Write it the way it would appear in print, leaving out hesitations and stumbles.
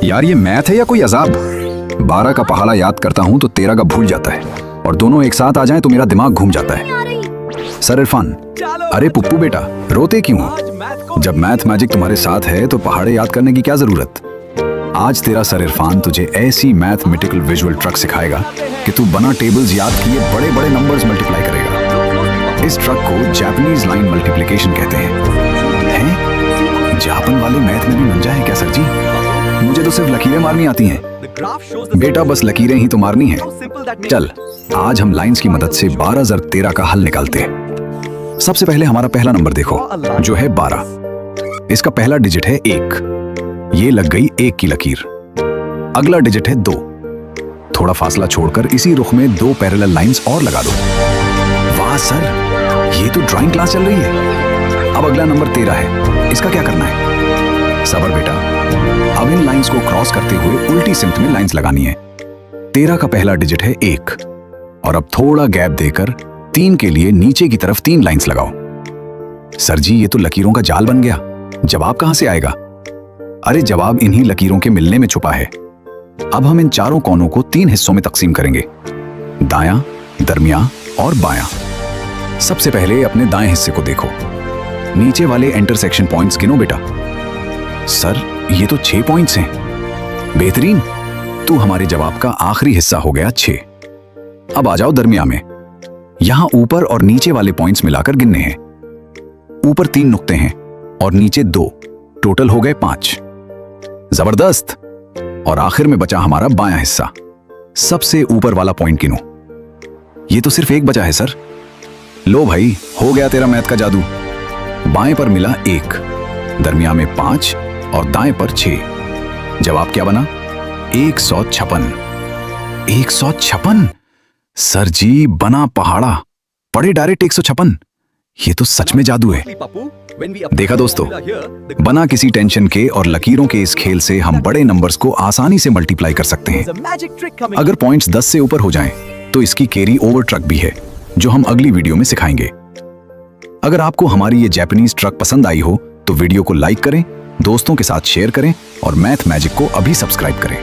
यार ये मैथ है या कोई अजाब। 12 का पहाड़ा याद करता हूँ तो 13 का भूल जाता है, और दोनों एक साथ आ जाएं तो मेरा दिमाग घूम जाता है। सर इरफान, अरे पुप्पू बेटा, रोते क्यों हो? जब मैथ मैजिक तुम्हारे साथ है तो पहाड़े याद करने की क्या जरूरत। आज तेरा सर इरफान तुझे ऐसी मैथमेटिकल विजुअल ट्रक सिखाएगा कि तू बना टेबल्स याद किए बड़े बड़े नंबर्स मल्टीप्लाई करेगा। इस ट्रक को जापानीज लाइन मल्टीप्लिकेशन कहते हैं। जापान वाले मैथ में भी मंजा है क्या सर जी? मुझे तो सिर्फ लकीरें मारनी आती हैं। बेटा बस लकीरें ही तो मारनी है। चल आज हम लाइंस की मदद से 12 + 13 का हल निकालते हैं। सबसे पहले हमारा पहला नंबर देखो जो है 12। इसका पहला डिजिट है 1, ये लग गई 1 की लकीर। अगला डिजिट है 2, थोड़ा फासला छोड़कर इसी रुख में 2 पैरेलल लाइंस और लगा दो। वाह सर, ये तो ड्राइंग क्लास चल रही है। अब अगला नंबर 13 है, इसका क्या करना है? सबर बेटा, अब इन लाइंस को क्रॉस करते हुए उल्टी सिमत में लाइंस लगानी है। 13 का पहला डिजिट है 1, और अब थोड़ा गैप देकर 3 के लिए नीचे की तरफ 3 लाइंस लगाओ। सर जी ये तो लकीरों का जाल बन गया, जवाब कहां से आएगा? अरे जवाब इन्हीं लकीरों के मिलने में छुपा है। अब हम इन चारों कोनों को 3 हिस्सों में तकसीम करेंगे, दायां, दरमियां और बायां। सबसे पहले अपने दाएं हिस्से को देखो, नीचे वाले इंटरसेक्शन पॉइंट्स गिनो बेटा। सर ये तो 6 पॉइंट्स हैं। बेहतरीन, तू हमारे जवाब का आखिरी हिस्सा हो गया 6। अब आ जाओ दरमियां में। यहां ऊपर और नीचे वाले पॉइंट्स मिलाकर गिनने हैं। ऊपर 3 नुक्ते हैं और नीचे 2, टोटल हो गए 5। जबरदस्त। और आखिर में बचा हमारा बायां हिस्सा। सबसे ऊपर वाला पॉइंट गिनो। ये तो सिर्फ 1 बचा है सर। लो भाई, हो गया तेरा मैथ का जादू। बाएं पर मिला 1, दरमियां में 5 और दाएं पर 6। जवाब क्या बना? 156। 156? सर जी बना पहाड़ा, पड़े डायरेक्ट 156। ये तो सच में जादू है। देखा दोस्तों, बना किसी टेंशन के और लकीरों के इस खेल से हम बड़े नंबर्स को आसानी से मल्टीप्लाई कर सकते हैं। अगर पॉइंट्स 10 से ऊपर हो जाएं, तो इसकी कैरी ओवर ट्रक भी है जो हम अगली वीडियो में सिखाएंगे। अगर आपको हमारी ये जापानीज ट्रक पसंद आई हो तो वीडियो को लाइक करें, दोस्तों के साथ शेयर करें और मैथ मैजिक को अभी सब्सक्राइब करें।